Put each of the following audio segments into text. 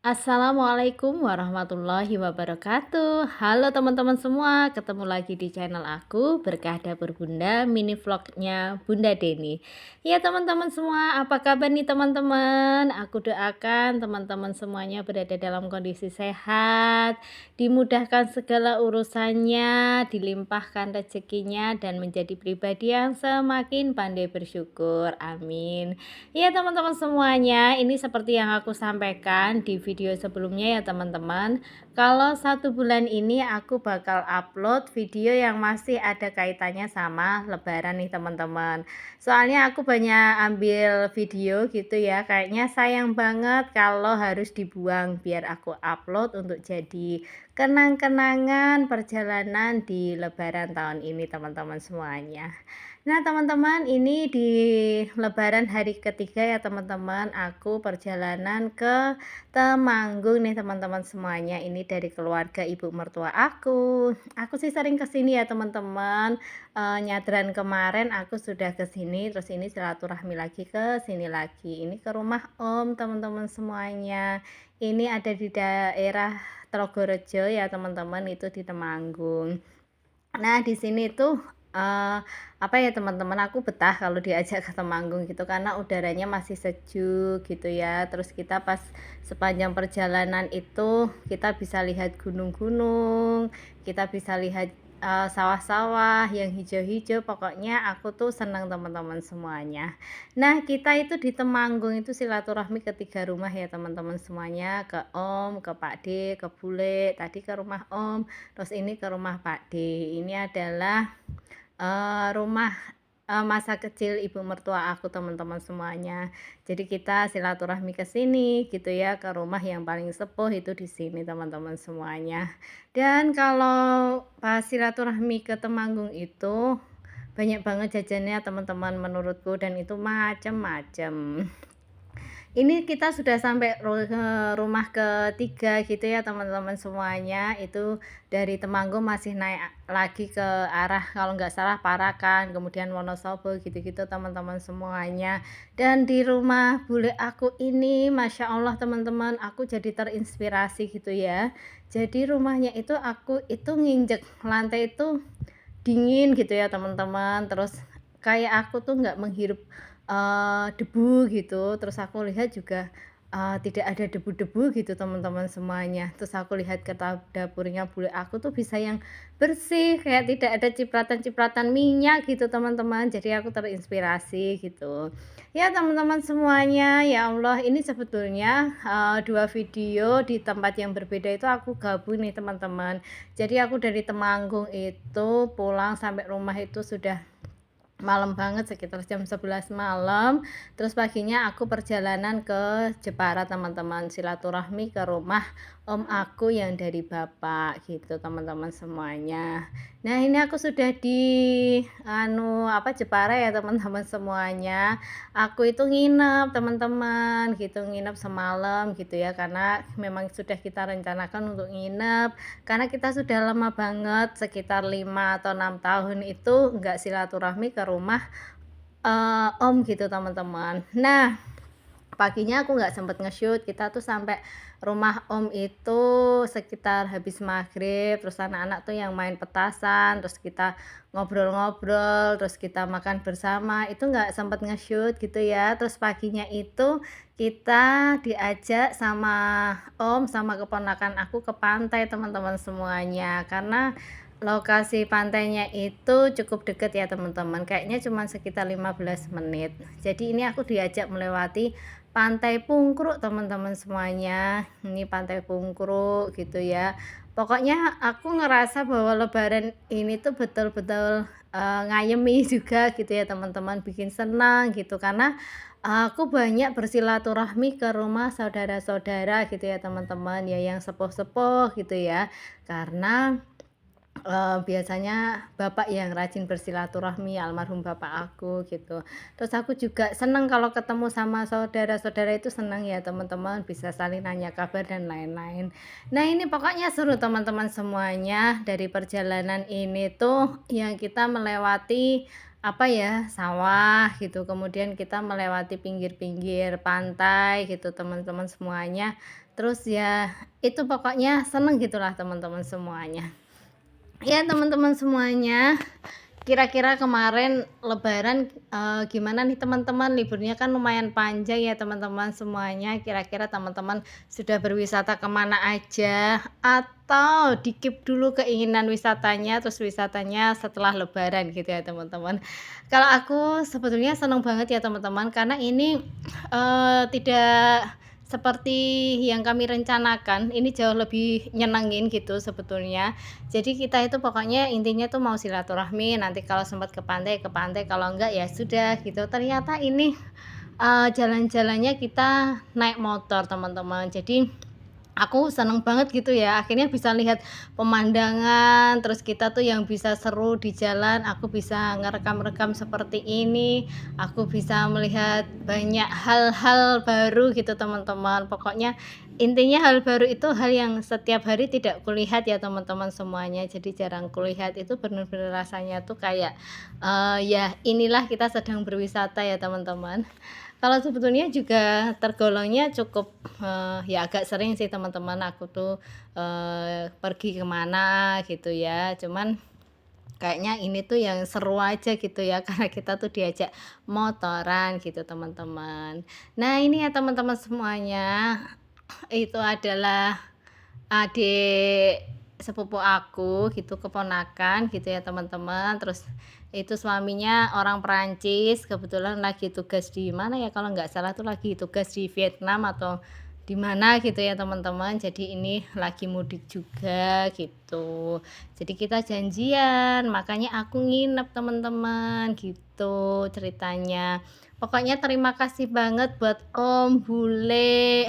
Assalamualaikum warahmatullahi wabarakatuh. Halo teman-teman semua, ketemu lagi di channel aku Berkah Dapur Bunda, mini vlognya Bunda Deni. Ya teman-teman semua, apa kabar nih teman-teman? Aku doakan teman-teman semuanya berada dalam kondisi sehat, dimudahkan segala urusannya, dilimpahkan rezekinya, dan menjadi pribadi yang semakin pandai bersyukur. Amin. Iya teman-teman semuanya, ini seperti yang aku sampaikan di video sebelumnya ya teman-teman. Kalau 1 bulan ini aku bakal upload video yang masih ada kaitannya sama lebaran nih teman-teman. Soalnya aku banyak ambil video gitu ya, kayaknya sayang banget kalau harus dibuang biar aku upload untuk jadi kenang-kenangan perjalanan di lebaran tahun ini teman-teman semuanya. Nah teman-teman, ini di lebaran hari ketiga ya teman-teman, aku perjalanan ke Temanggung nih teman-teman semuanya. Ini dari keluarga ibu mertua aku. Aku sih sering ke sini ya teman-teman. Nyadran kemarin aku sudah ke sini, terus ini silaturahmi lagi ke sini lagi. Ini ke rumah Om teman-teman semuanya. Ini ada di daerah Trogorejo ya teman-teman, itu di Temanggung. Nah, di sini tuh, apa ya teman-teman, aku betah kalau diajak ke Temanggung gitu karena udaranya masih sejuk gitu ya. Terus kita pas sepanjang perjalanan itu kita bisa lihat gunung-gunung, kita bisa lihat, sawah-sawah yang hijau-hijau, pokoknya aku tuh senang teman-teman semuanya. Nah, kita itu di Temanggung itu silaturahmi ke 3 rumah ya teman-teman semuanya, ke Om, ke Pak D, ke Bule, tadi ke rumah Om. Terus ini ke rumah Pak D. Ini adalah, rumah, masa kecil ibu mertua aku teman-teman semuanya. Jadi kita silaturahmi ke sini gitu ya, ke rumah yang paling sepuh itu di sini teman-teman semuanya. Dan kalau pas silaturahmi ke Temanggung itu, banyak banget jajannya teman-teman menurutku dan itu macem-macem. Ini kita sudah sampai rumah ketiga gitu ya teman-teman semuanya, itu dari Temanggung masih naik lagi ke arah kalau nggak salah Parakan, kemudian Wonosobo gitu-gitu teman-teman semuanya. Dan di rumah bule aku ini Masya Allah teman-teman, aku jadi terinspirasi gitu ya. Jadi rumahnya itu aku itu nginjek lantai itu dingin gitu ya teman-teman, terus kayak aku tuh nggak menghirup, debu gitu, terus aku lihat juga, tidak ada debu-debu gitu teman-teman semuanya. Terus aku lihat ke dapurnya bule aku tuh bisa yang bersih, kayak tidak ada cipratan-cipratan minyak gitu teman-teman, jadi aku terinspirasi gitu. Ya teman-teman semuanya, ya Allah ini sebetulnya, 2 video di tempat yang berbeda itu aku gabung nih teman-teman. Jadi aku dari Temanggung itu pulang sampai rumah itu sudah malam banget sekitar jam 11 malam, terus paginya aku perjalanan ke Jepara teman-teman, silaturahmi ke rumah om aku yang dari bapak gitu teman-teman semuanya. Nah ini aku sudah di Jepara ya teman-teman semuanya. Aku itu nginep teman-teman gitu, nginep semalam gitu ya karena memang sudah kita rencanakan untuk nginep, karena kita sudah lama banget sekitar 5 atau 6 tahun itu nggak silaturahmi ke rumah, om gitu teman-teman. Nah, paginya aku nggak sempet nge-shoot, kita tuh sampai rumah om itu sekitar habis maghrib, terus anak-anak tuh yang main petasan, terus kita ngobrol-ngobrol, terus kita makan bersama, itu nggak sempet nge-shoot gitu ya. Terus paginya itu kita diajak sama om, sama keponakan aku ke pantai teman-teman semuanya, karena lokasi pantainya itu cukup deket ya teman-teman, kayaknya cuma sekitar 15 menit. Jadi ini aku diajak melewati Pantai Pungkruk teman-teman semuanya, ini Pantai Pungkruk gitu ya. Pokoknya aku ngerasa bahwa lebaran ini tuh betul-betul, ngayemi juga gitu ya teman-teman, bikin senang gitu karena aku banyak bersilaturahmi ke rumah saudara-saudara gitu ya teman-teman, ya yang sepuh-sepuh gitu ya. Karena biasanya bapak yang rajin bersilaturahmi, almarhum bapak aku gitu. Terus aku juga seneng kalau ketemu sama saudara-saudara itu senang ya teman-teman, bisa saling nanya kabar dan lain-lain. Nah ini pokoknya seru teman-teman semuanya, dari perjalanan ini tuh yang kita melewati apa ya, sawah gitu, kemudian kita melewati pinggir-pinggir pantai gitu teman-teman semuanya. Terus ya itu pokoknya seneng gitulah teman-teman semuanya. Ya teman-teman semuanya, kira-kira kemarin lebaran, gimana nih teman-teman? Liburnya kan lumayan panjang ya teman-teman semuanya. Kira-kira teman-teman sudah berwisata kemana aja? Atau di-keep dulu keinginan wisatanya, terus wisatanya setelah lebaran gitu ya teman-teman. Kalau aku sebetulnya seneng banget ya teman-teman, karena ini, tidak seperti yang kami rencanakan, ini jauh lebih nyenengin gitu sebetulnya. Jadi kita itu pokoknya intinya tuh mau silaturahmi, nanti kalau sempat ke pantai, kalau enggak ya sudah gitu. Ternyata ini, jalan-jalannya kita naik motor teman-teman. Jadi aku seneng banget gitu ya, akhirnya bisa lihat pemandangan, terus kita tuh yang bisa seru di jalan, aku bisa ngerekam-rekam seperti ini, aku bisa melihat banyak hal-hal baru gitu teman-teman. Pokoknya intinya hal baru itu hal yang setiap hari tidak kulihat ya teman-teman semuanya. Jadi jarang kulihat itu bener-bener rasanya tuh kayak, ya inilah kita sedang berwisata ya teman-teman. Kalau sebetulnya juga tergolongnya cukup, ya agak sering sih teman-teman aku tuh, pergi kemana gitu ya. Cuman kayaknya ini tuh yang seru aja gitu ya karena kita tuh diajak motoran gitu teman-teman. Nah ini ya teman-teman semuanya, itu adalah adik sepupu aku gitu, keponakan gitu ya teman-teman. Terus itu suaminya orang Perancis, kebetulan lagi tugas di mana ya, kalau nggak salah tuh lagi tugas di Vietnam atau di mana gitu ya teman-teman. Jadi ini lagi mudik juga gitu. Jadi kita janjian, makanya aku nginep teman-teman gitu ceritanya. Pokoknya terima kasih banget buat Om, Bule,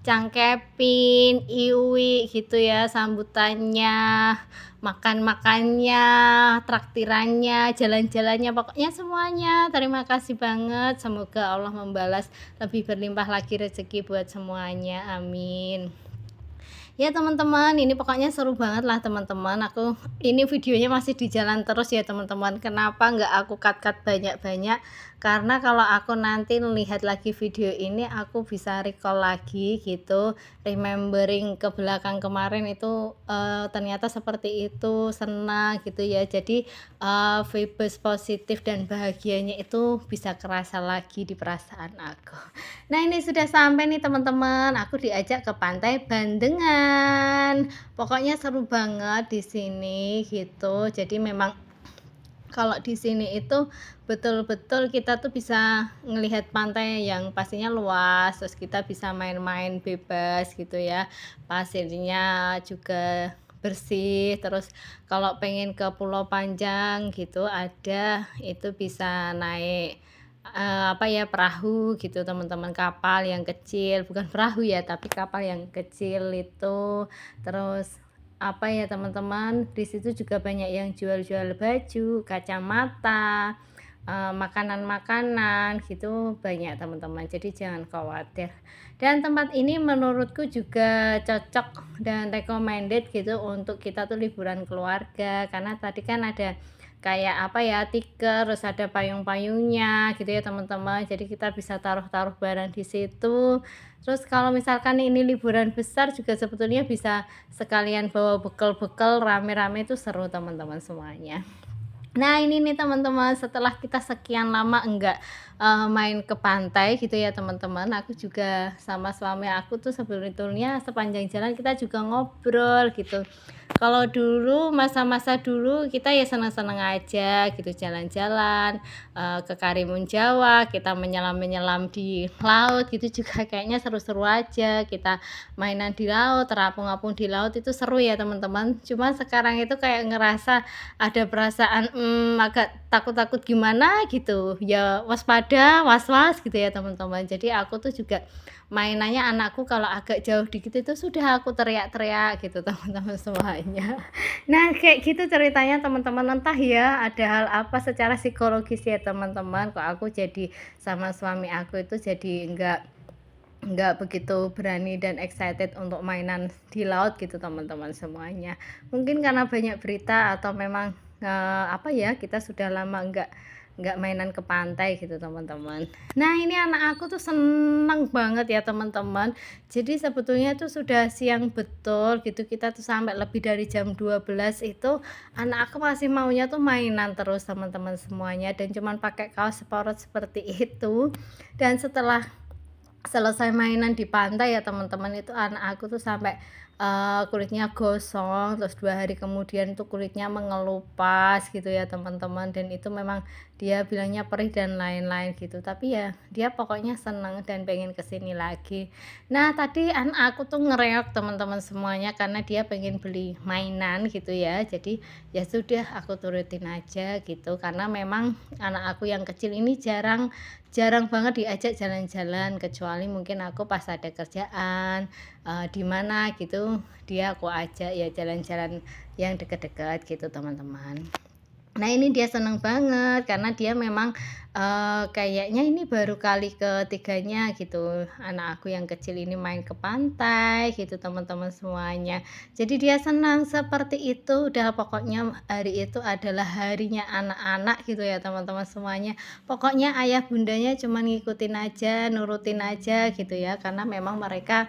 Cang Kevin, Iwi gitu ya sambutannya, makan-makannya, traktirannya, jalan-jalannya, pokoknya semuanya. Terima kasih banget. Semoga Allah membalas lebih berlimpah lagi rezeki buat semuanya. Amin. Ya teman-teman, ini pokoknya seru banget lah teman-teman. Aku ini videonya masih di jalan terus ya teman-teman. Kenapa nggak aku cut-cut banyak-banyak? Karena kalau aku nanti lihat lagi video ini, aku bisa recall lagi gitu, remembering ke belakang kemarin itu ternyata seperti itu, senang gitu ya. Jadi vibes positif dan bahagianya itu bisa kerasa lagi di perasaan aku. Nah ini sudah sampai nih teman-teman, aku diajak ke Pantai Bandengan. Pokoknya seru banget di sini gitu. Jadi memang kalau di sini itu betul-betul kita tuh bisa ngelihat pantai yang pastinya luas, terus kita bisa main-main bebas gitu ya. Pasirnya juga bersih, terus kalau pengen ke Pulau Panjang gitu ada, itu bisa naik apa ya, perahu gitu teman-teman, kapal yang kecil, bukan perahu ya, tapi kapal yang kecil itu. Terus apa ya teman-teman, di situ juga banyak yang jual-jual baju, kacamata, makanan-makanan gitu banyak teman-teman, jadi jangan khawatir. Dan tempat ini menurutku juga cocok dan recommended gitu untuk kita tuh liburan keluarga, karena tadi kan ada kayak apa ya, tikar, terus ada payung-payungnya gitu ya teman-teman, jadi kita bisa taruh-taruh barang di situ. Terus kalau misalkan ini liburan besar juga sebetulnya bisa sekalian bawa bekal-bekal rame-rame, itu seru teman-teman semuanya. Nah ini nih teman-teman, setelah kita sekian lama enggak, main ke pantai gitu ya teman-teman, aku juga sama suami aku tuh sebetulnya sepanjang jalan kita juga ngobrol gitu. Kalau dulu, masa-masa dulu kita ya senang-senang aja gitu jalan-jalan, ke Karimun Jawa, kita menyelam-menyelam di laut gitu juga kayaknya seru-seru aja, kita mainan di laut, terapung-apung di laut itu seru ya teman-teman. Cuma sekarang itu kayak ngerasa ada perasaan, agak takut-takut gimana gitu, ya waspada, was-was gitu ya teman-teman. Jadi aku tuh juga mainannya anakku kalau agak jauh dikit itu sudah aku teriak-teriak gitu teman-teman semuanya. Nah kayak gitu ceritanya teman-teman, entah ya ada hal apa secara psikologis ya teman-teman, kok aku jadi sama suami aku itu jadi nggak begitu berani dan excited untuk mainan di laut gitu teman-teman semuanya. Mungkin karena banyak berita atau memang, apa ya, kita sudah lama nggak mainan ke pantai gitu teman-teman. Nah ini anak aku tuh seneng banget ya teman-teman. Jadi sebetulnya tuh sudah siang betul gitu, kita tuh sampai lebih dari jam 12 itu anak aku masih maunya tuh mainan terus teman-teman semuanya, dan cuman pakai kaos sporot seperti itu. Dan setelah selesai mainan di pantai ya teman-teman, itu anak aku tuh sampai, kulitnya gosong, terus 2 hari kemudian tuh kulitnya mengelupas gitu ya teman-teman, dan itu memang dia bilangnya perih dan lain-lain gitu, tapi ya dia pokoknya seneng dan pengen ke sini lagi. Nah tadi anak aku tuh ngereok teman-teman semuanya karena dia pengen beli mainan gitu ya, jadi ya sudah aku turutin aja gitu, karena memang anak aku yang kecil ini jarang jarang banget diajak jalan-jalan, kecuali mungkin aku pas ada kerjaan, di mana gitu, dia aku ajak ya jalan-jalan yang deket-deket gitu teman-teman. Nah ini dia seneng banget karena dia memang, kayaknya ini baru kali ketiganya gitu, anak aku yang kecil ini main ke pantai gitu teman-teman semuanya. Jadi dia senang seperti itu, udah pokoknya hari itu adalah harinya anak-anak gitu ya teman-teman semuanya. Pokoknya ayah bundanya cuman ngikutin aja, nurutin aja gitu ya, karena memang mereka,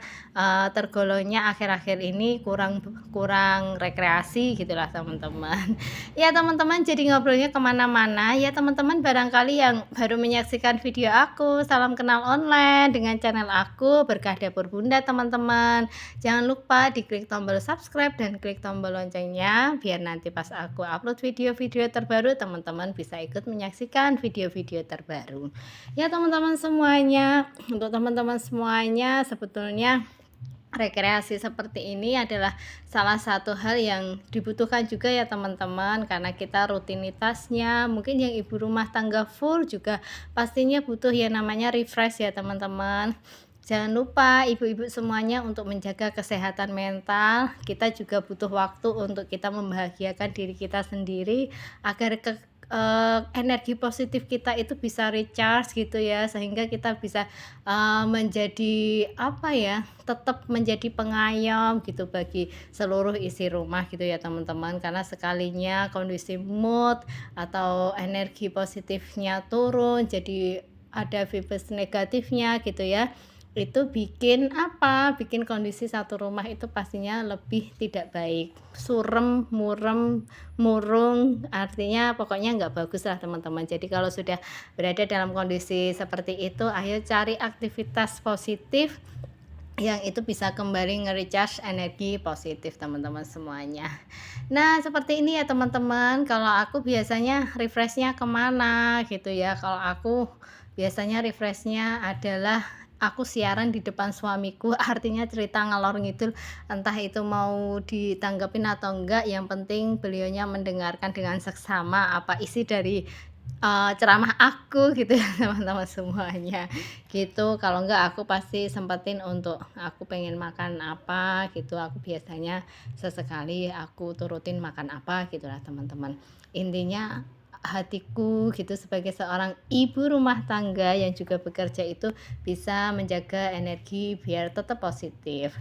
tergolongnya akhir-akhir ini kurang kurang rekreasi gitulah teman-teman. Ya teman-teman, jadi ngobrolnya kemana-mana ya teman-teman, barangkali yang baru menyaksikan video aku, salam kenal online dengan channel aku Berkah Dapur Bunda teman-teman. Jangan lupa diklik tombol subscribe dan klik tombol loncengnya, biar nanti pas aku upload video-video terbaru teman-teman bisa ikut menyaksikan video-video terbaru. Ya teman-teman semuanya, untuk teman-teman semuanya sebetulnya rekreasi seperti ini adalah salah satu hal yang dibutuhkan juga ya teman-teman, karena kita rutinitasnya mungkin yang ibu rumah tangga full juga pastinya butuh yang namanya refresh ya teman-teman. Jangan lupa ibu-ibu semuanya untuk menjaga kesehatan mental, kita juga butuh waktu untuk kita membahagiakan diri kita sendiri agar energi positif kita itu bisa recharge gitu ya, sehingga kita bisa, menjadi apa ya, tetap menjadi pengayom gitu bagi seluruh isi rumah gitu ya teman-teman. Karena sekalinya kondisi mood atau energi positifnya turun, jadi ada vibes negatifnya gitu ya, itu bikin apa, bikin kondisi satu rumah itu pastinya lebih tidak baik, surem, murung, artinya pokoknya nggak bagus lah teman-teman. Jadi kalau sudah berada dalam kondisi seperti itu, ayo cari aktivitas positif yang itu bisa kembali nge-recharge energi positif teman-teman semuanya. Nah seperti ini ya teman-teman, kalau aku biasanya refreshnya kemana gitu ya, kalau aku biasanya refreshnya adalah aku siaran di depan suamiku, artinya cerita ngalor ngidul, entah itu mau ditanggapin atau enggak, yang penting beliaunya mendengarkan dengan seksama apa isi dari, ceramah aku gitu ya teman-teman semuanya, gitu. Kalau enggak aku pasti sempetin untuk aku pengen makan apa gitu, aku biasanya sesekali aku turutin makan apa gitulah teman-teman. Intinya hatiku gitu sebagai seorang ibu rumah tangga yang juga bekerja itu bisa menjaga energi biar tetap positif.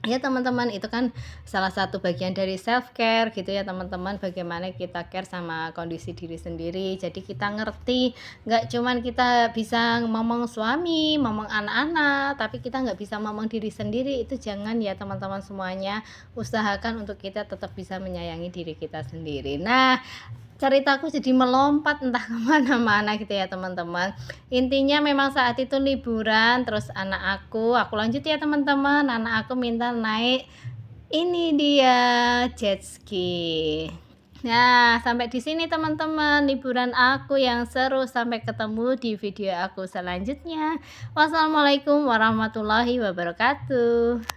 Ya teman-teman, itu kan salah satu bagian dari self care gitu ya teman-teman, bagaimana kita care sama kondisi diri sendiri. Jadi kita ngerti, nggak cuman kita bisa ngomong suami, ngomong anak-anak, tapi kita nggak bisa ngomong diri sendiri, itu jangan ya teman-teman semuanya. Usahakan untuk kita tetap bisa menyayangi diri kita sendiri. Nah, ceritaku jadi melompat entah kemana-mana gitu ya teman-teman. Intinya memang saat itu liburan, terus anak aku lanjut ya teman-teman, anak aku minta naik ini dia jet ski. Nah, sampai di sini teman-teman liburan aku yang seru. Sampai ketemu di video aku selanjutnya. Wassalamualaikum warahmatullahi wabarakatuh.